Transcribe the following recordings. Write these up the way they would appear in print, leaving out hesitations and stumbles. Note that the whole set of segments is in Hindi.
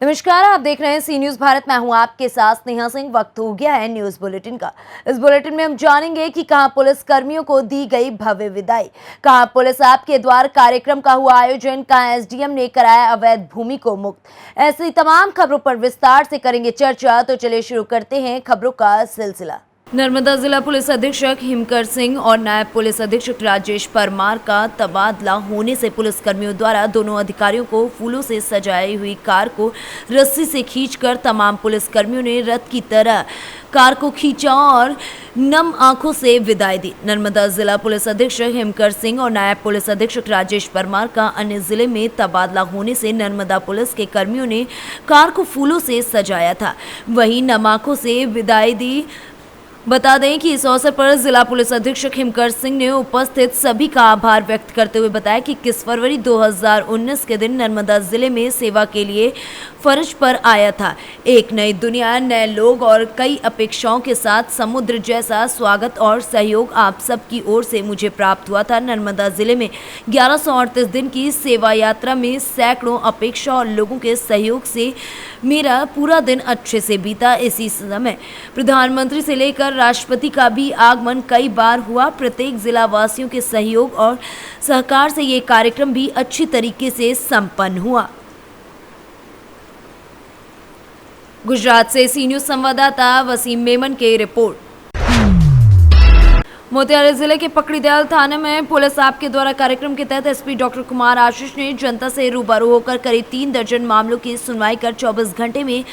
नमस्कार, आप देख रहे हैं सी न्यूज भारत। मैं हूं आपके साथ स्नेहा सिंह। वक्त हो गया है न्यूज बुलेटिन का। इस बुलेटिन में हम जानेंगे कि कहां पुलिस कर्मियों को दी गई भव्य विदाई, कहां पुलिस आपके द्वार कार्यक्रम का हुआ आयोजन, कहां एसडीएम ने कराया अवैध भूमि को मुक्त। ऐसी तमाम खबरों पर विस्तार से करेंगे चर्चा। तो चलिए शुरू करते हैं खबरों का सिलसिला। नर्मदा जिला पुलिस अधीक्षक हिमकर सिंह और नायब पुलिस अधीक्षक राजेश परमार का तबादला होने से पुलिस कर्मियों द्वारा दोनों अधिकारियों को फूलों से सजाई हुई कार को रस्सी से खींचकर तमाम पुलिस कर्मियों ने रथ की तरह कार को खींचा और नम आंखों से विदाई दी। नर्मदा जिला पुलिस अधीक्षक हिमकर सिंह और नायब पुलिस अधीक्षक राजेश परमार का अन्य जिले में तबादला होने से नर्मदा पुलिस के कर्मियों ने कार को फूलों से सजाया था, वहीं नम आंखों से विदाई दी। बता दें कि इस अवसर पर जिला पुलिस अधीक्षक हिमकर सिंह ने उपस्थित सभी का आभार व्यक्त करते हुए बताया कि 21 फरवरी 2019 के दिन नर्मदा जिले में सेवा के लिए फर्ज पर आया था। एक नई दुनिया, नए लोग और कई अपेक्षाओं के साथ समुद्र जैसा स्वागत और सहयोग आप सबकी ओर से मुझे प्राप्त हुआ था। नर्मदा जिले में 1138 दिन की सेवा यात्रा में सैकड़ों अपेक्षा और लोगों के सहयोग से मेरा पूरा दिन अच्छे से बीता। इसी समय प्रधानमंत्री से लेकर राष्ट्रपति का भी आगमन कई बार हुआ। प्रत्येक जिला वासियों के सहयोग और सहकार से ये कार्यक्रम भी अच्छी तरीके से संपन्न हुआ। गुजरात से सी न्यूज संवाददाता वसीम मेमन की रिपोर्ट। मोतिहारी जिले के पकड़ीदयाल थाने में पुलिस आपके द्वारा कार्यक्रम के तहत एसपी डॉक्टर कुमार आशीष ने जनता से रूबरू होकर करीब 3 दर्जन मामलों की सुनवाई कर 24 घंटे में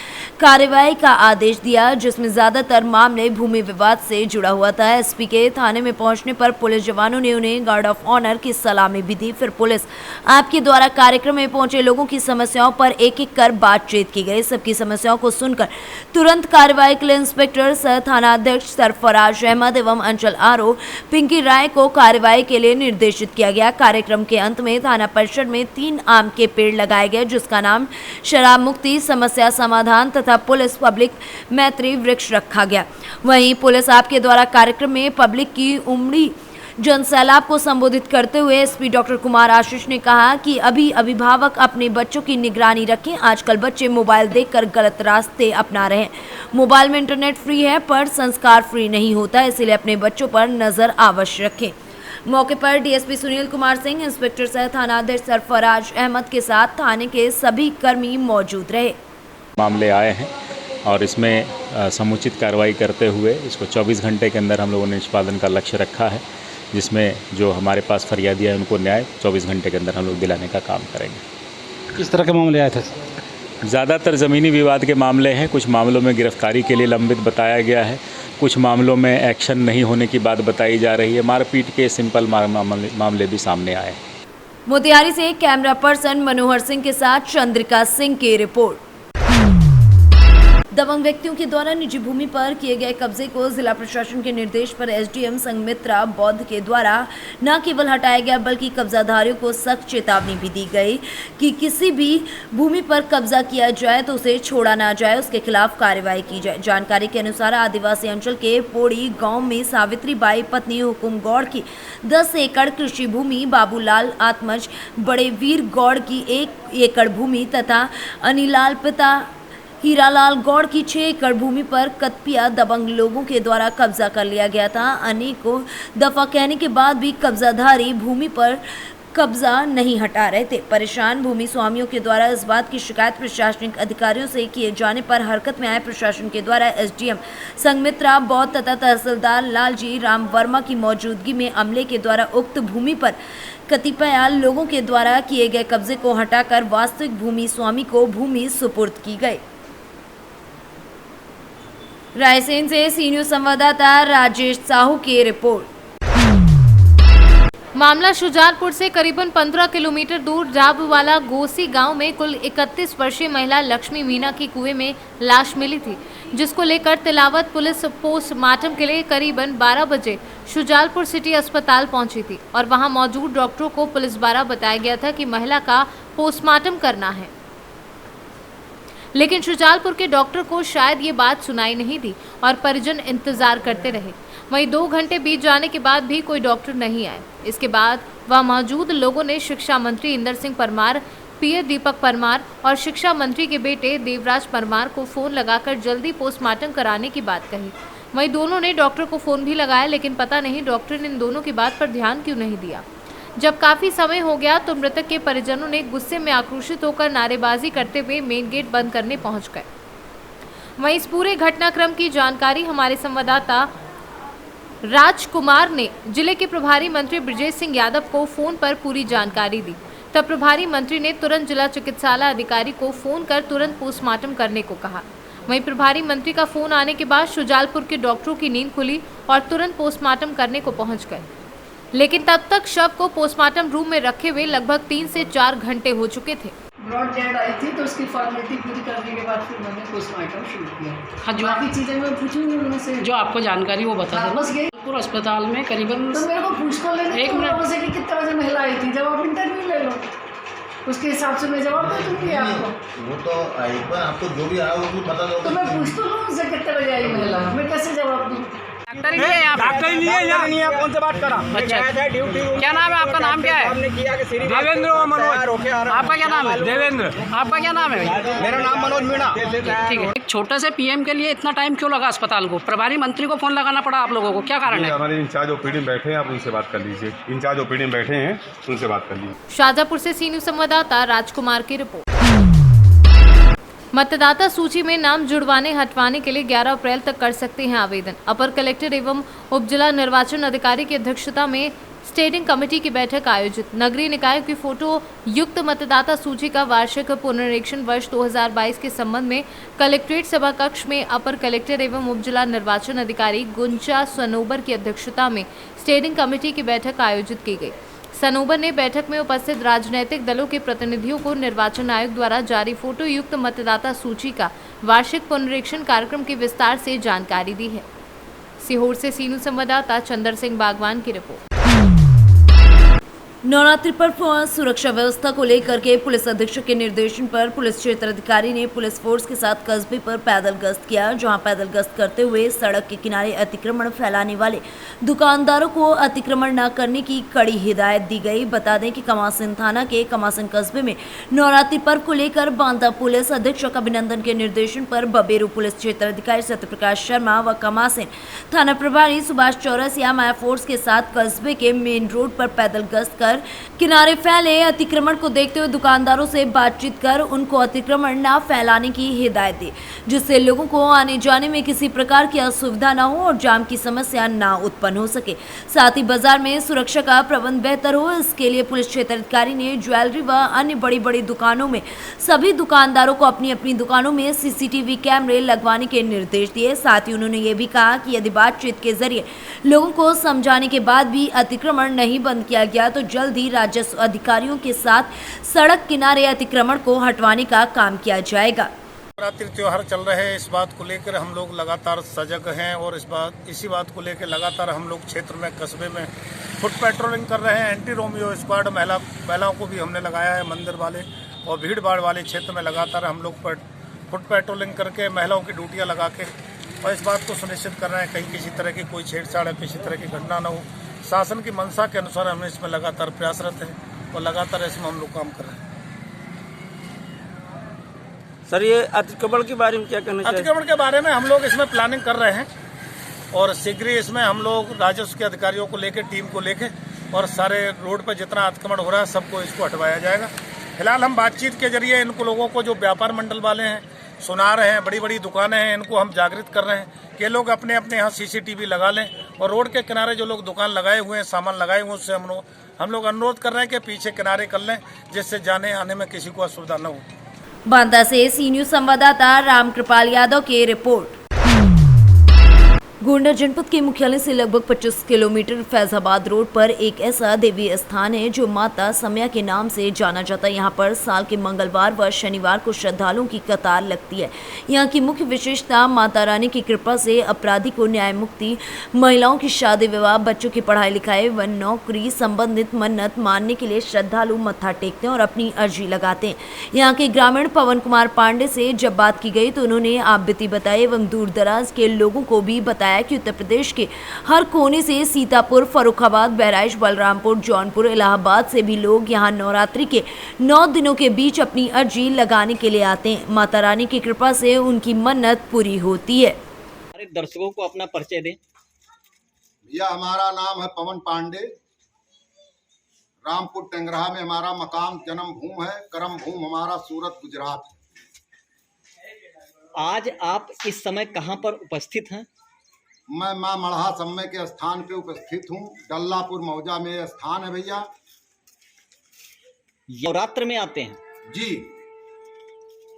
कार्यवाही का आदेश दिया, जिसमें ज्यादातर मामले भूमि विवाद से जुड़ा हुआ था। एसपी के थाने में पहुंचने पर पुलिस जवानों ने उन्हें गार्ड ऑफ ऑनर की सलामी भी दी। फिर पुलिस आपके द्वारा कार्यक्रम में पहुंचे लोगों की समस्याओं पर एक एक कर बातचीत की गई। सबकी समस्याओं को सुनकर तुरंत कार्यवाही के लिए इंस्पेक्टर सह थानाध्यक्ष सरफराज अहमद एवं अंचल आरओ पिंकी राय को कार्यवाही के लिए निर्देशित किया गया। कार्यक्रम के अंत में थाना परिसर में 3 आम के पेड़ लगाए गए, जिसका नाम शराब मुक्ति समस्या समाधान तथा पुलिस पब्लिक मैत्री वृक्ष रखा गया। वहीं पुलिस आपके द्वारा कार्यक्रम में पब्लिक की उमड़ी जनसैलाब को संबोधित करते हुए एसपी डॉक्टर कुमार आशीष ने कहा कि अभी अभिभावक अपने बच्चों की निगरानी रखें। आजकल बच्चे मोबाइल देखकर गलत रास्ते अपना रहे हैं। मोबाइल में इंटरनेट फ्री है पर संस्कार फ्री नहीं होता, इसलिए अपने बच्चों पर नजर अवश्य रखें। मौके पर डीएसपी सुनील कुमार सिंह, इंस्पेक्टर सह थानाध्यक्ष सरफराज अहमद के साथ थाने के सभी कर्मी मौजूद रहे। मामले आए हैं और इसमें समुचित कार्रवाई करते हुए इसको 24 घंटे के अंदर हम लोगों ने निष्पादन का लक्ष्य रखा है, जिसमें जो हमारे पास फरियादी है उनको न्याय 24 घंटे के अंदर हम लोग दिलाने का काम करेंगे। किस तरह के मामले आए थे? ज़्यादातर ज़मीनी विवाद के मामले हैं। कुछ मामलों में गिरफ्तारी के लिए लंबित बताया गया है, कुछ मामलों में एक्शन नहीं होने की बात बताई जा रही है। मारपीट के सिंपल मामले भी सामने आए। मोतिहारी से कैमरा पर्सन मनोहर सिंह के साथ चंद्रिका सिंह की रिपोर्ट। दबंग व्यक्तियों के द्वारा निजी भूमि पर किए गए कब्जे को जिला प्रशासन के निर्देश पर एसडीएम संघमित्रा बौद्ध के द्वारा न केवल हटाया गया बल्कि कब्जाधारियों को सख्त चेतावनी भी दी गई कि किसी भी भूमि पर कब्जा किया जाए तो उसे छोड़ा ना जाए, उसके खिलाफ कार्रवाई की जाए। जानकारी के अनुसार आदिवासी अंचल के पोड़ी गांव में सावित्री बाई पत्नी हुकुम गौड़ की 10 एकड़ कृषि भूमि, बाबूलाल आत्मज बड़े वीर गौड़ की 1 एकड़ भूमि तथा अनिलाल पिता हीरालाल गौड़ की 6 एकड़ भूमि पर कतपिया दबंग लोगों के द्वारा कब्जा कर लिया गया था। अनेकों दफा कहने के बाद भी कब्जाधारी भूमि पर कब्जा नहीं हटा रहे थे। परेशान भूमि स्वामियों के द्वारा इस बात की शिकायत प्रशासनिक अधिकारियों से किए जाने पर हरकत में आए प्रशासन के द्वारा एसडीएम संघमित्रा बौद्ध तथा तहसीलदार लालजी राम वर्मा की मौजूदगी में अमले के द्वारा उक्त भूमि पर कतिपय लोगों के द्वारा किए गए कब्जे को हटाकर वास्तविक भूमि स्वामी को भूमि सुपुर्द की गई। रायसेन से सी न्यूज संवाददाता राजेश साहू की रिपोर्ट। मामला शुजालपुर से करीबन 15 किलोमीटर दूर जाबवाला गोसी गांव में कुल 31 वर्षीय महिला लक्ष्मी मीना की कुएं में लाश मिली थी, जिसको लेकर तिलावत पुलिस पोस्टमार्टम के लिए करीबन 12 बजे शुजालपुर सिटी अस्पताल पहुंची थी और वहां मौजूद डॉक्टरों को पुलिस द्वारा बताया गया था कि महिला का पोस्टमार्टम करना है, लेकिन शुजालपुर के डॉक्टर को शायद ये बात सुनाई नहीं दी और परिजन इंतजार करते रहे। वहीं 2 घंटे बीत जाने के बाद भी कोई डॉक्टर नहीं आए। इसके बाद वहां मौजूद लोगों ने शिक्षा मंत्री इंदर सिंह परमार पीए दीपक परमार और शिक्षा मंत्री के बेटे देवराज परमार को फोन लगाकर जल्दी पोस्टमार्टम कराने की बात कही। वहीं दोनों ने डॉक्टर को फोन भी लगाया, लेकिन पता नहीं डॉक्टर ने इन दोनों की बात पर ध्यान क्यों नहीं दिया। जब काफी समय हो गया तो मृतक के परिजनों ने गुस्से में आक्रोशित होकर नारेबाजी करते हुए मेन गेट बंद करने पहुंच गए। वहीं इस पूरे घटनाक्रम की जानकारी हमारे संवाददाता राजकुमार ने जिले के प्रभारी मंत्री ब्रजेश सिंह यादव को फोन पर पूरी जानकारी दी। तब प्रभारी मंत्री ने तुरंत जिला चिकित्सालय अधिकारी को फोन कर तुरंत पोस्टमार्टम करने को कहा। वहीं प्रभारी मंत्री का फोन आने के बाद शुजालपुर के डॉक्टरों की नींद खुली और तुरंत पोस्टमार्टम करने को पहुंच गए, लेकिन तब तक शव को पोस्टमार्टम रूम में रखे हुए लगभग 3 से 4 घंटे हो चुके थे। ब्रॉड डेड आई थी तो उसकी फॉर्मेलिटी पूरी करने के बाद फिर मैंने पोस्टमार्टम शुरू किया। हाँ, जो बाकी चीज़ें मैं पूछूंगी उनसे जो आपको जानकारी वो बता देना। बस यही पूरा अस्पताल में करीबन तो मेरे को पूछ तो लेने एक मिनट से कि कितने बजे महिला आई थी, जब आप इंटरव्यू ले लो उसके हिसाब से मैं जवाब दे दूँगी आपको। वो तो एक बार आपको जो भी आया वो भी पता तो मैं पूछ तो लूँ उनसे कितने बजे आई महिला, मैं कैसे जवाब दूँ? डॉक्टर ही है यहाँ पे। डॉक्टर ही नहीं है यार, नहीं है, कौन से बात करा? अच्छा, क्या नाम है आपका? नाम क्या है? देवेंद्र और मनोज। आपका क्या नाम है? देवेंद्र। आपका क्या नाम है? मेरा नाम मनोज मीणा। ठीक है। एक छोटे से पीएम के लिए इतना टाइम क्यों लगा अस्पताल को? प्रभारी मंत्री को फोन लगाना पड़ा आप लोगों को, क्या कारण है? हमारे इंचार्ज ओपीडी में बैठे हैं, आप उनसे बात कर लीजिए। इंचार्ज ओपीडी में बैठे हैं, उनसे बात कर लीजिए। शाजापुर से सी न्यूज़ संवाददाता राजकुमार की रिपोर्ट। मतदाता सूची में नाम जुड़वाने हटवाने के लिए 11 अप्रैल तक कर सकते हैं आवेदन। अपर कलेक्टर एवं उप जिला निर्वाचन अधिकारी की अध्यक्षता में स्टेयरिंग कमेटी की बैठक आयोजित। नगरीय निकायों की फोटो युक्त मतदाता सूची का वार्षिक पुनरीक्षण वर्ष 2022 के संबंध में कलेक्ट्रेट सभा कक्ष में अपर कलेक्टर एवं उप जिला निर्वाचन अधिकारी गुंजा सनोबर की अध्यक्षता में स्टेयरिंग कमेटी की बैठक आयोजित की गई। सनोबर ने बैठक में उपस्थित राजनीतिक दलों के प्रतिनिधियों को निर्वाचन आयोग द्वारा जारी फोटो युक्त मतदाता सूची का वार्षिक पुनरीक्षण कार्यक्रम की विस्तार से जानकारी दी है। सीहोर से सी न्यूज़ संवाददाता चंदर सिंह बागवान की रिपोर्ट। नवरात्रि पर्व सुरक्षा व्यवस्था को लेकर के पुलिस अधीक्षक के निर्देशन पर पुलिस क्षेत्र अधिकारी ने पुलिस फोर्स के साथ कस्बे पर पैदल गश्त किया, जहां पैदल गश्त करते हुए सड़क के किनारे अतिक्रमण फैलाने वाले दुकानदारों को अतिक्रमण न करने की कड़ी हिदायत दी गई। बता दें कि कमासिन थाना के कमासिन कस्बे में नवरात्रि पर्व को लेकर बांदा पुलिस अधीक्षक अभिनंदन के निर्देशन पर बबेरू पुलिस क्षेत्र अधिकारी सत्यप्रकाश शर्मा व कमासिन थाना प्रभारी सुभाष चौरसिया माया फोर्स के साथ कस्बे के मेन रोड पर पैदल गश्त कर किनारे फैले अतिक्रमण को देखते हुए दुकानदारों से बातचीत कर उनको अतिक्रमण न फैलाने की हिदायत दी, जिससे लोगों को आने जाने में किसी प्रकार की असुविधा न हो और जाम की समस्या न उत्पन्न हो सके। साथ ही बाजार में सुरक्षा का प्रबंध बेहतर हो, इसके लिए पुलिस क्षेत्र अधिकारी ने ज्वेलरी व अन्य बड़ी बड़ी दुकानों में सभी दुकानदारों को अपनी अपनी दुकानों में सीसीटीवी कैमरे लगवाने के निर्देश दिए। साथ ही उन्होंने ये भी कहा कि यदि बातचीत के जरिए लोगों को समझाने के बाद भी अतिक्रमण नहीं बंद किया गया तो जल्द ही राजस्व अधिकारियों के साथ सड़क किनारे अतिक्रमण को हटवाने का काम किया जाएगा। नवरात्रि त्योहार चल रहे हैं, इस बात को लेकर हम लोग लगातार सजग हैं और इसी बात को लेकर लगातार हम लोग क्षेत्र में कस्बे में फुट पेट्रोलिंग कर रहे हैं। एंटी रोमियो स्क्वाड महिलाओं को भी हमने लगाया है। मंदिर वाले और भीड़ भाड़ वाले क्षेत्र में लगातार हम लोग फुट पेट्रोलिंग करके महिलाओं की ड्यूटियाँ लगा के और इस बात को सुनिश्चित कर रहे हैं कहीं किसी तरह की कोई छेड़छाड़ या किसी तरह की घटना न हो। शासन की मंशा के अनुसार हम इसमें लगातार प्रयासरत हैं और लगातार इसमें हम लोग काम कर रहे हैं। सर, ये अतिक्रमण के बारे में क्या कहना चाहिए? अतिक्रमण के बारे में हम लोग इसमें प्लानिंग कर रहे हैं और शीघ्र ही इसमें हम लोग राजस्व के अधिकारियों को लेकर टीम को लेकर और सारे रोड पर जितना अतिक्रमण हो रहा है सबको इसको हटवाया जाएगा। फिलहाल हम बातचीत के जरिए इनको लोगों को जो व्यापार मंडल वाले हैं सुना रहे हैं, बड़ी बड़ी दुकानें हैं, इनको हम जागृत कर रहे हैं कि लोग अपने अपने यहाँ सीसीटीवी लगा लें और रोड के किनारे जो लोग दुकान लगाए हुए हैं, सामान लगाए हुए हैं, उससे हम लोग अनुरोध कर रहे हैं कि पीछे किनारे कर लें, जिससे जाने आने में किसी को असुविधा न हो। बांदा से सी न्यूज़ संवाददाता रामकृपाल यादव की रिपोर्ट। गोंडा जनपद के मुख्यालय से लगभग 25 किलोमीटर फैजाबाद रोड पर एक ऐसा देवी स्थान है जो माता समया के नाम से जाना जाता है। यहाँ पर साल के मंगलवार व शनिवार को श्रद्धालुओं की कतार लगती है। यहाँ की मुख्य विशेषता माता रानी की कृपा से अपराधी को न्याय मुक्ति, महिलाओं की शादी विवाह, बच्चों की पढ़ाई लिखाई व नौकरी संबंधित मन्नत मानने के लिए श्रद्धालु मत्था टेकते हैं और अपनी अर्जी लगाते हैं। यहाँ के ग्रामीण पवन कुमार पांडे से जब बात की गई तो उन्होंने आप बीती बताई एवं दूर दराज के लोगों को भी बताया बताया कि उत्तर प्रदेश के हर कोने से सीतापुर, फर्रुखाबाद, बहराइच, बलरामपुर, जौनपुर, इलाहाबाद से भी लोग यहाँ नवरात्रि के 9 दिनों के बीच अपनी अर्जी लगाने के लिए आते हैं। माता रानी की कृपा से उनकी मन्नत पूरी होती है। हमारे दर्शकों को अपना परिचय दें। भैया हमारा नाम है पवन पांडे। रामपुर टेंगरा में हमारा मकाम जन्म भूमि है, कर्म भूमि हमारा सूरत गुजरात है। आज आप इस समय कहाँ पर उपस्थित हैं? मैं माँ मढ़ा समय के स्थान पे उपस्थित हूँ। डल्लापुर मौजा में स्थान है भैया। नवरात्र में आते हैं जी।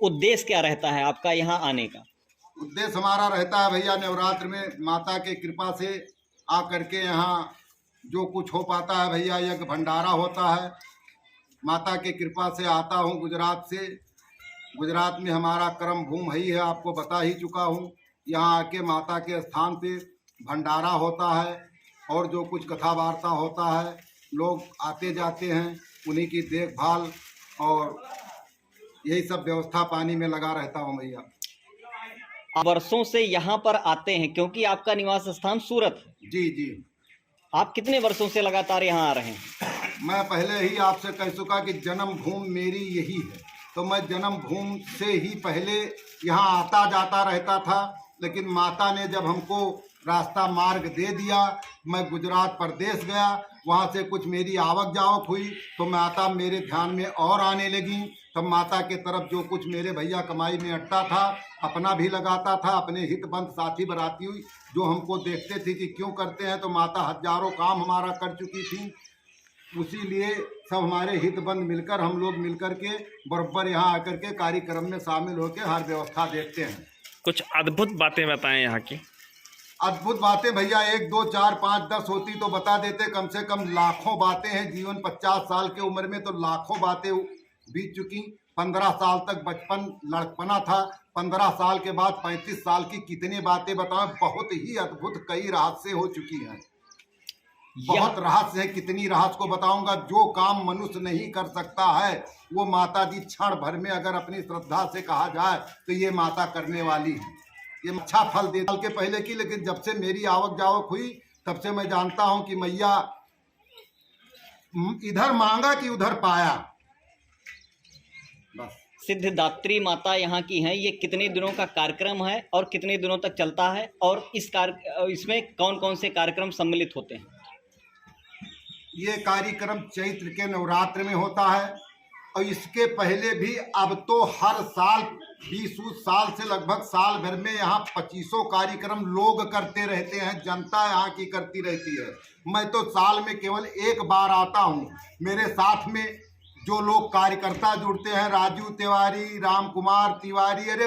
उद्देश्य क्या रहता है आपका यहाँ आने का? उद्देश्य हमारा रहता है भैया नवरात्र में माता के कृपा से आकर के यहाँ जो कुछ हो पाता है भैया, यज्ञ भंडारा होता है। माता के कृपा से आता हूँ गुजरात से। गुजरात में हमारा कर्म भूमि ही है, आपको बता ही चुका हूँ। यहाँ आके माता के स्थान पे भंडारा होता है और जो कुछ कथा वार्ता होता है, लोग आते जाते हैं, उन्हीं की देखभाल और यही सब व्यवस्था पानी में लगा रहता हूँ भैया। आप वर्षों से यहाँ पर आते हैं क्योंकि आपका निवास स्थान सूरत है। जी जी। आप कितने वर्षों से लगातार यहाँ आ रहे हैं? मैं पहले ही आपसे कह चुका कि जन्म भूमि मेरी यही है, तो मैं जन्म भूमि से ही पहले यहाँ आता जाता रहता था। लेकिन माता ने जब हमको रास्ता मार्ग दे दिया, मैं गुजरात प्रदेश गया, वहाँ से कुछ मेरी आवक जावक हुई तो माता मेरे ध्यान में और आने लगी। तब माता के तरफ जो कुछ मेरे भैया कमाई में अट्टा था, अपना भी लगाता था, अपने हितबंद साथी बराती हुई जो हमको देखते थे कि क्यों करते हैं, तो माता हजारों काम हमारा कर चुकी थी। उसी लिए सब हमारे हितबंद मिलकर, हम लोग मिलकर के बराबर यहाँ आकर के कार्यक्रम में शामिल होकर हर व्यवस्था देखते हैं। कुछ अद्भुत बातें बताएं यहाँ की। अद्भुत बातें भैया 1 2 4 5 10 होती तो बता देते। कम से कम लाखों बातें हैं। जीवन 50 साल की उम्र में तो लाखों बातें बीत चुकी। 15 साल तक बचपन लड़कपना था, 15 साल के बाद 35 साल की कितनी बातें बताएं। बहुत ही अद्भुत कई रहस्य हो चुकी हैं। बहुत रहस्य है, कितनी रहस्य को बताऊंगा। जो काम मनुष्य नहीं कर सकता है वो माता जी क्षण भर में अगर अपनी श्रद्धा से कहा जाए तो ये माता करने वाली है। ये अच्छा फल दे साल के पहले की, लेकिन जब से मेरी आवक जावक हुई तब से मैं जानता हूं कि मैया इधर मांगा कि उधर पाया। बस। सिद्धिदात्री माता यहाँ की हैं। ये कितने दिनों का कार्यक्रम है और कितने दिनों तक चलता है, और इसमें कौन कौन से कार्यक्रम सम्मिलित होते हैं? ये कार्यक्रम चैत्र के नवरात्र में होता है और इसके पहले भी अब तो हर साल 20 साल से लगभग साल भर में यहाँ 2500 कार्यक्रम लोग करते रहते हैं। जनता यहाँ की करती रहती है। मैं तो साल में केवल एक बार आता हूँ। मेरे साथ में जो लोग कार्यकर्ता जुड़ते हैं, राजू तिवारी, राम कुमार तिवारी, अरे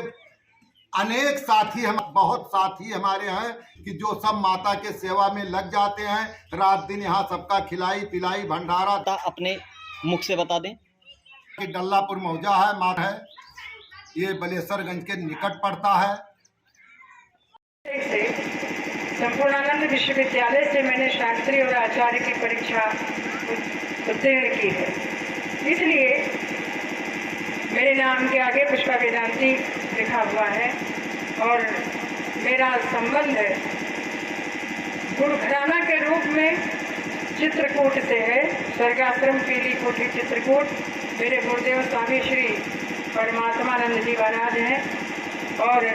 अनेक साथी, हम बहुत साथी हमारे हैं कि जो सब माता के सेवा में लग जाते हैं। रात दिन यहाँ सबका खिलाई पिलाई भंडारा। अपने मुख से बता दें कि डल्लापुर मौजा है, माँ है, ये बलेसरगंज के निकट पड़ता है। संपूर्णानंद विश्वविद्यालय से मैंने शास्त्री और आचार्य की परीक्षा उत्तीर्ण की है, इसलिए मेरे नाम के आगे पुष्पा वेदांती लिखा हुआ है और मेरा संबंध गुरु घराना के रूप में चित्रकूट से है। स्वर्गाश्रम पीली कोठी चित्रकूट। मेरे गुरुदेव स्वामी श्री परमात्मानंद जी महाराज हैं और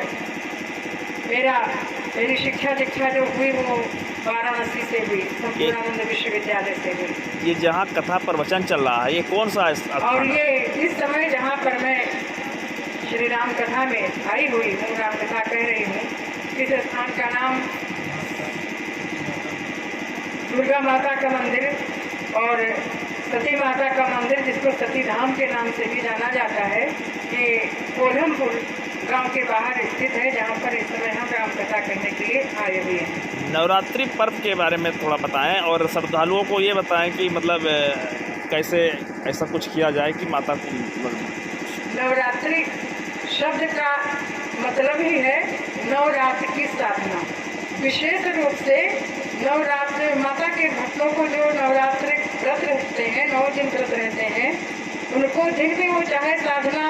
मेरी शिक्षा दीक्षा जो हुई वो वाराणसी से हुई, संपूर्णानंद विश्वविद्यालय से हुई। ये जहाँ कथा प्रवचन चल रहा है ये कौन सा स्थान? और ये इस समय जहाँ पर मैं श्री राम कथा में आई हुई हूँ, राम कथा कह रही हूँ, इस स्थान का नाम दुर्गा माता का मंदिर और सती माता का मंदिर, जिसको सती धाम के नाम से भी जाना जाता है, ये कोल्हमपुर गांव के बाहर स्थित है, जहां पर इस समय हम राम कथा करने के लिए आए हुए हैं। नवरात्रि पर्व के बारे में थोड़ा बताएं और श्रद्धालुओं को ये बताएं कि मतलब कैसे ऐसा कुछ किया जाए कि माता को। नवरात्रि शब्द का मतलब ही है नवरात्र की साधना। विशेष रूप से नवरात्र माता के भक्तों को जो नवरात्रि व्रत रखते हैं, 9 दिन व्रत रहते हैं, उनको दिन में वो चाहे साधना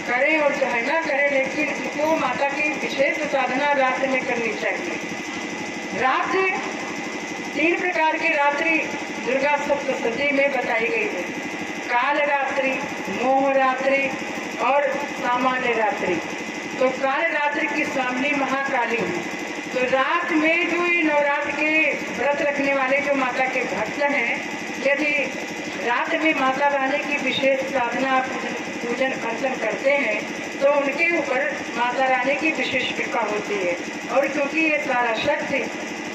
करें और चाहे ना करें, लेकिन उनको माता की विशेष साधना रात में करनी चाहिए। रात्रि 3 प्रकार की रात्रि दुर्गा सप्तशती में बताई गई है। काल रात्रि, मोह रात्रि और सामान्य रात्रि। तो काल रात्रि की स्वामिनी महाकाली है। तो रात में जो ये नवरात्र के व्रत रखने वाले जो माता के भक्त हैं, यदि रात में माता रानी की विशेष साधना पूजन अर्चन करते हैं तो उनके ऊपर माता रानी की विशेष कृपा होती है। और क्योंकि ये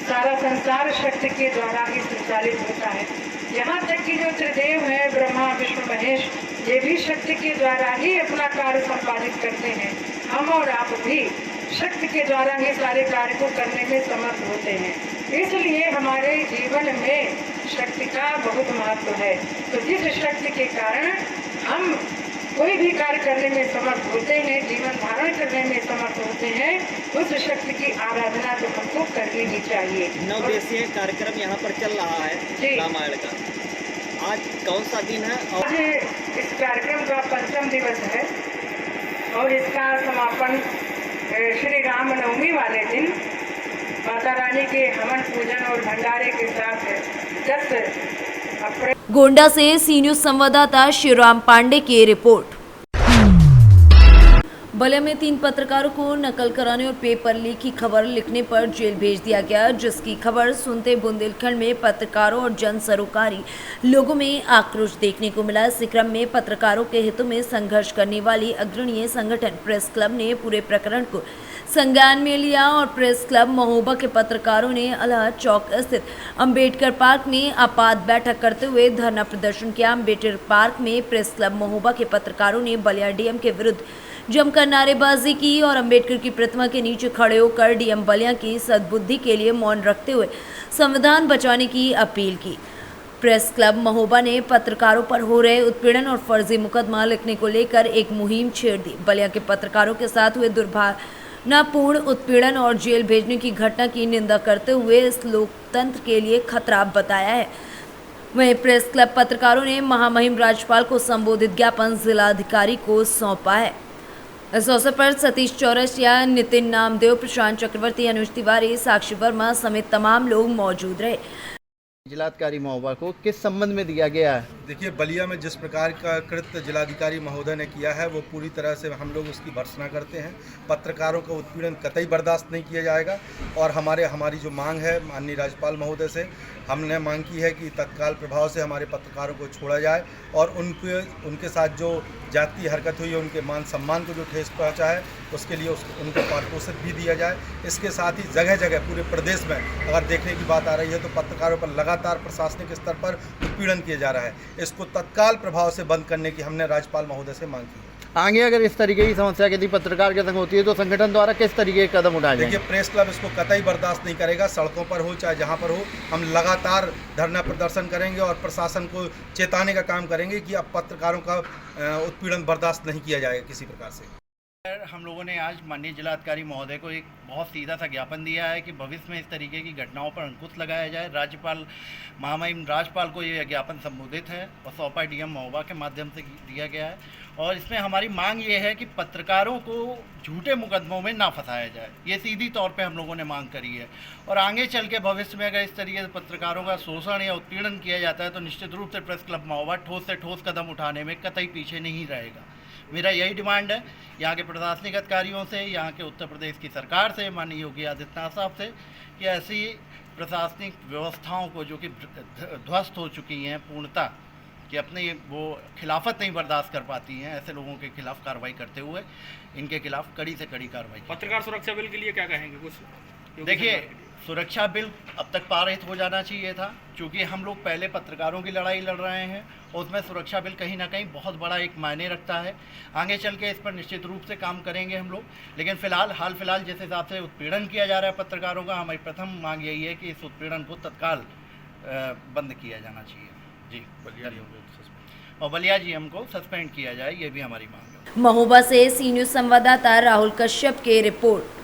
सारा संसार शक्ति के द्वारा ही संचालित होता है। यहाँ तक कि जो त्रिदेव हैं, ब्रह्मा विष्णु महेश, ये भी शक्ति के द्वारा ही अपना कार्य संपादित करते हैं। हम और आप भी शक्ति के द्वारा ही सारे कार्य को करने में समर्थ होते हैं। इसलिए हमारे जीवन में शक्ति का बहुत महत्व है। तो जिस शक्ति के कारण हम कोई भी कार्य करने में समर्थ होते हैं, जीवन धारण करने में समर्थ होते हैं, उस शक्ति की आराधना तो हमको करनी ही चाहिए। 9 दिवसीय कार्यक्रम यहाँ पर चल रहा है रामायण का। आज कौन सा दिन है? आज इस कार्यक्रम का 5वां दिवस है और इसका समापन श्री राम नवमी वाले दिन माता रानी के हवन पूजन और भंडारे के साथ 10 अप्रैल। गोंडा से सी न्यूज संवाददाता शिवराम पांडे की रिपोर्ट। बलिया में 3 पत्रकारों को नकल कराने और पेपर लीक की खबर लिखने पर जेल भेज दिया गया, जिसकी खबर सुनते बुंदेलखंड में पत्रकारों और जन सरोकारी लोगों में आक्रोश देखने को मिला। इसी क्रम में पत्रकारों के हितों में संघर्ष करने वाली अग्रणीय संगठन प्रेस क्लब ने पूरे प्रकरण को संज्ञान में लिया और प्रेस क्लब महोबा के पत्रकारों ने अलाह चौक स्थित अंबेडकर पार्क में आपात बैठक करते हुए धरना प्रदर्शन किया। अंबेडकर पार्क में प्रेस क्लब महोबा के पत्रकारों ने बलिया डीएम के विरुद्ध जमकर नारेबाजी की और अंबेडकर की प्रतिमा के नीचे खड़े होकर डीएम बलिया की सद्बुद्धि के लिए मौन रखते हुए संविधान बचाने की अपील की। प्रेस क्लब महोबा ने पत्रकारों पर हो रहे उत्पीड़न और फर्जी मुकदमा लिखने को लेकर एक मुहिम छेड़ दी। बलिया के पत्रकारों के साथ हुए दुर्भावनापूर्ण उत्पीड़न और जेल भेजने की घटना की निंदा करते हुए इस लोकतंत्र के लिए खतरा बताया है। वहीं प्रेस क्लब पत्रकारों ने महामहिम राज्यपाल को संबोधित ज्ञापन जिलाधिकारी को सौंपा है। इस अवसर पर सतीश चौरसिया, नितिन नामदेव, प्रशांत चक्रवर्ती, अनुज तिवारी, साक्षी वर्मा समेत तमाम लोग मौजूद रहे। जिलाधिकारी महोबा को किस संबंध में दिया गया है? देखिए, बलिया में जिस प्रकार का कृत्य जिलाधिकारी महोदय ने किया है वो पूरी तरह से हम लोग उसकी भर्त्सना करते हैं। पत्रकारों का उत्पीड़न कतई बर्दाश्त नहीं किया जाएगा और हमारी जो मांग है माननीय राज्यपाल महोदय से, हमने मांग की है कि तत्काल प्रभाव से हमारे पत्रकारों को छोड़ा जाए और उनके साथ जो जातीय हरकत हुई है, उनके मान सम्मान को जो ठेस पहुंचा है, उसके लिए उनको पारितोषिक भी दिया जाए। इसके साथ ही जगह जगह पूरे प्रदेश में अगर देखने की बात आ रही है तो पत्रकारों पर लगातार प्रशासनिक स्तर पर उत्पीड़न किया जा रहा है। इसको तत्काल प्रभाव से बंद करने की हमने राज्यपाल महोदय से मांग की है। आगे अगर इस तरीके की समस्या यदि पत्रकार के संग होती है तो संगठन द्वारा किस तरीके के कदम उठाए जाएंगे? देखिए, प्रेस क्लब इसको कतई बर्दाश्त नहीं करेगा। सड़कों पर हो चाहे जहां पर हो, हम लगातार धरना प्रदर्शन करेंगे और प्रशासन को चेताने का काम करेंगे कि अब पत्रकारों का उत्पीड़न बर्दाश्त नहीं किया जाएगा किसी प्रकार से। हम लोगों ने आज माननीय जिलाधिकारी महोदय को एक बहुत सीधा सा ज्ञापन दिया है कि भविष्य में इस तरीके की घटनाओं पर अंकुश लगाया जाए। राज्यपाल महामहिम राज्यपाल को ये ज्ञापन संबोधित है और सौंपा डीएम महोबा के माध्यम से दिया गया है और इसमें हमारी मांग ये है कि पत्रकारों को झूठे मुकदमों में ना फंसाया जाए। ये सीधी तौर पे हम लोगों ने मांग करी है और आगे चल के भविष्य में अगर इस तरीके से पत्रकारों का शोषण या उत्पीड़न किया जाता है तो निश्चित रूप से प्रेस क्लब महोबा ठोस से ठोस कदम उठाने में कतई पीछे नहीं रहेगा। मेरा यही डिमांड है यहाँ के प्रशासनिक अधिकारियों से, यहाँ के उत्तर प्रदेश की सरकार से, माननीय योगी आदित्यनाथ साहब से, कि ऐसी प्रशासनिक व्यवस्थाओं को जो कि ध्वस्त हो चुकी हैं पूर्णतः, कि अपने वो खिलाफत नहीं बर्दाश्त कर पाती हैं, ऐसे लोगों के खिलाफ कार्रवाई करते हुए इनके खिलाफ कड़ी से कड़ी कार्रवाई। पत्रकार सुरक्षा बिल के लिए क्या कहेंगे कुछ? देखिए, सुरक्षा बिल अब तक पारित हो जाना चाहिए था, क्योंकि हम लोग पहले पत्रकारों की लड़ाई लड़ रहे हैं और उसमें सुरक्षा बिल कहीं ना कहीं बहुत बड़ा एक मायने रखता है। आगे चल के इस पर निश्चित रूप से काम करेंगे हम लोग, लेकिन हाल फिलहाल जिस हिसाब से उत्पीड़न किया जा रहा है पत्रकारों का, हमारी प्रथम मांग यही है कि इस उत्पीड़न को तत्काल बंद किया जाना चाहिए जी। और बलिया जी हमको सस्पेंड किया जाए, ये भी हमारी मांग है। महोबा से सी न्यूज संवाददाता राहुल कश्यप की रिपोर्ट।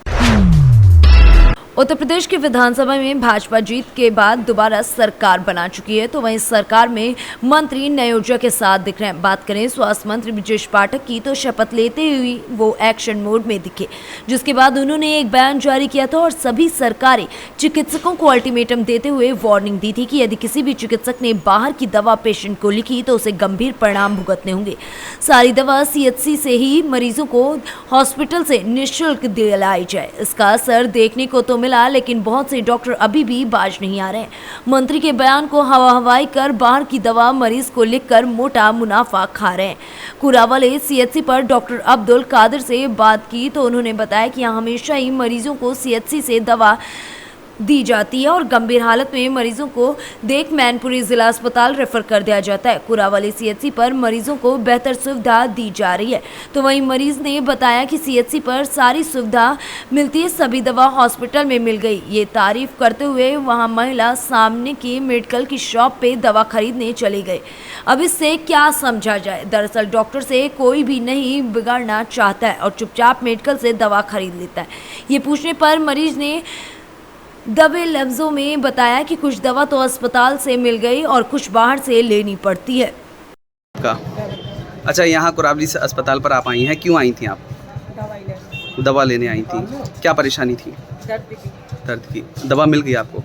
उत्तर प्रदेश की विधानसभा में भाजपा जीत के बाद दोबारा सरकार बना चुकी है, तो वहीं सरकार में मंत्री नए ऊर्जा के साथ दिख रहे हैं। बात करें स्वास्थ्य मंत्री बृजेश पाठक की, तो शपथ लेते हुए वो एक्शन मोड में दिखे, जिसके बाद उन्होंने एक बयान जारी किया था और सभी सरकारी चिकित्सकों को अल्टीमेटम देते हुए वार्निंग दी थी कि यदि किसी भी चिकित्सक ने बाहर की दवा पेशेंट को लिखी तो उसे गंभीर परिणाम भुगतने होंगे। सारी दवा CHC से ही मरीजों को हॉस्पिटल से निःशुल्क दिलाई जाए। इसका असर देखने को तो मिला, लेकिन बहुत से डॉक्टर अभी भी बाज नहीं आ रहे हैं। मंत्री के बयान को हवा हवाई कर बाहर की दवा मरीज को लिखकर मोटा मुनाफा खा रहे हैं। कुरावाले CHC पर डॉक्टर अब्दुल कादिर से बात की तो उन्होंने बताया कि यहाँ हमेशा ही मरीजों को CHC से दवा दी जाती है और गंभीर हालत में मरीजों को देख मैनपुरी जिला अस्पताल रेफर कर दिया जाता है। कुरावाली CHC पर मरीजों को बेहतर सुविधा दी जा रही है। तो वहीं मरीज ने बताया कि CHC पर सारी सुविधा मिलती है, सभी दवा हॉस्पिटल में मिल गई। ये तारीफ करते हुए वहां महिला सामने की मेडिकल की शॉप पे दवा खरीदने चली गई। अब इससे क्या समझा जाए? दरअसल डॉक्टर से कोई भी नहीं बिगाड़ना चाहता है और चुपचाप मेडिकल से दवा खरीद लेता है। ये पूछने पर मरीज ने दबे लफ्जों में बताया कि कुछ दवा तो अस्पताल से मिल गई और कुछ बाहर से लेनी पड़ती है। अच्छा, यहाँ कुरावली से अस्पताल पर आप आई हैं, क्यों आई थी आप? दवा लेने आई थी। क्या परेशानी थी? दर्द की। दवा मिल गई आपको?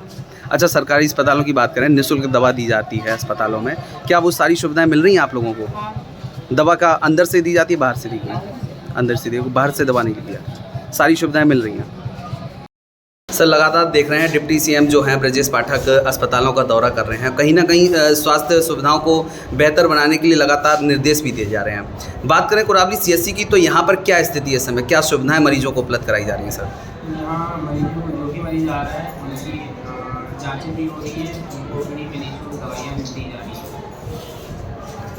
अच्छा, सरकारी अस्पतालों की बात करें, निःशुल्क दवा दी जाती है अस्पतालों में, क्या वो सारी सुविधाएं मिल रही हैं आप लोगों को? दवा का अंदर से दी जाती है, बाहर से दी गई? अंदर से दी, बाहर से दवा नहीं दी जाती, सारी सुविधाएं मिल रही हैं। सर, लगातार देख रहे हैं डिप्टी CM जो हैं ब्रजेश पाठक अस्पतालों का दौरा कर रहे हैं, कहीं ना कहीं स्वास्थ्य सुविधाओं को बेहतर बनाने के लिए लगातार निर्देश भी दिए जा रहे हैं। बात करें कुरावली CHC की, तो यहाँ पर क्या स्थिति है इस समय, क्या सुविधाएं मरीजों को उपलब्ध कराई जा रही हैं? सर, यहाँ मरीजों को जो भी मरीज आ रहा है उनकी जाँचें भी हो रही है, उनको फ्री में निःशुल्क दवाइयाँ भी दी जा रही है।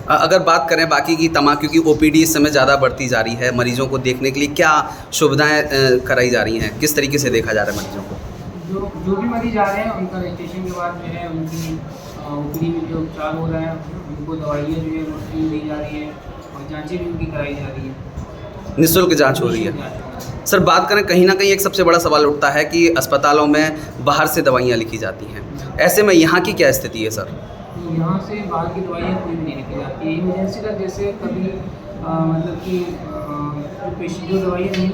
अगर बात करें बाकी की तमाम, क्योंकि OPD इस समय ज़्यादा बढ़ती जा रही है, मरीजों को देखने के लिए क्या सुविधाएं कराई जा रही हैं, किस तरीके से देखा जा रहा है मरीजों को? जो भी मरीज आ रहे हैं उनका रजिस्ट्रेशन के बाद जो है उनकी OPD में जो उपचार हो रहा है उनको दवाइयाँ जो है मुफ्त दी जा रही है और जाँचें भी उनकी कराई जा रही है, निःशुल्क जाँच हो रही है। सर, बात करें कहीं ना कहीं एक सबसे बड़ा सवाल उठता है कि अस्पतालों में बाहर से दवाइयाँ लिखी जाती हैं, ऐसे में यहाँ की क्या स्थिति है? सर, यहाँ से बाहर की दवाइयाँ कोई भी नहीं लिखी जाती है। इमरजेंसी का जैसे कभी मतलब कि पेशेंट जो दवाइयाँ नहीं है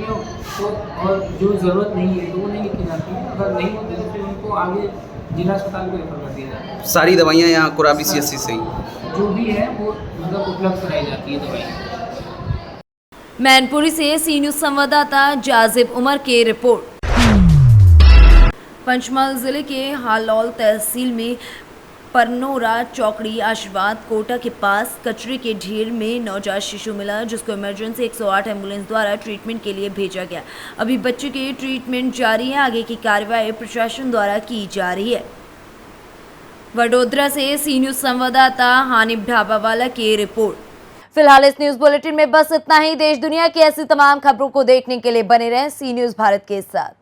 तो और जो ज़रूरत नहीं है तो वो नहीं लिखी जाती है, अगर नहीं होती तो फिर उनको आगे जिला अस्पताल को रेफर कर दिया जाता है। सारी दवाइयाँ यहाँ कुरावली CHC से ही जो भी है वो मतलब उपलब्ध कराई जाती है दवाइयाँ। मैनपुरी से सी न्यूज़ संवाददाता जाजिब उमर की रिपोर्ट। पंचमहल जिले के हालौल तहसील में परनोरा चौकड़ी आशीर्वाद कोटा के पास कचरे के ढेर में नवजात शिशु मिला, जिसको इमरजेंसी 108 एम्बुलेंस द्वारा ट्रीटमेंट के लिए भेजा गया। अभी बच्चे की ट्रीटमेंट जारी है, आगे की कार्रवाई प्रशासन द्वारा की जा रही है। वडोदरा से सी न्यूज़ संवाददाता हानिफ ढाबावाला की रिपोर्ट। फिलहाल इस न्यूज़ बुलेटिन में बस इतना ही। देश दुनिया की ऐसी तमाम खबरों को देखने के लिए बने रहें सी न्यूज़ भारत के साथ।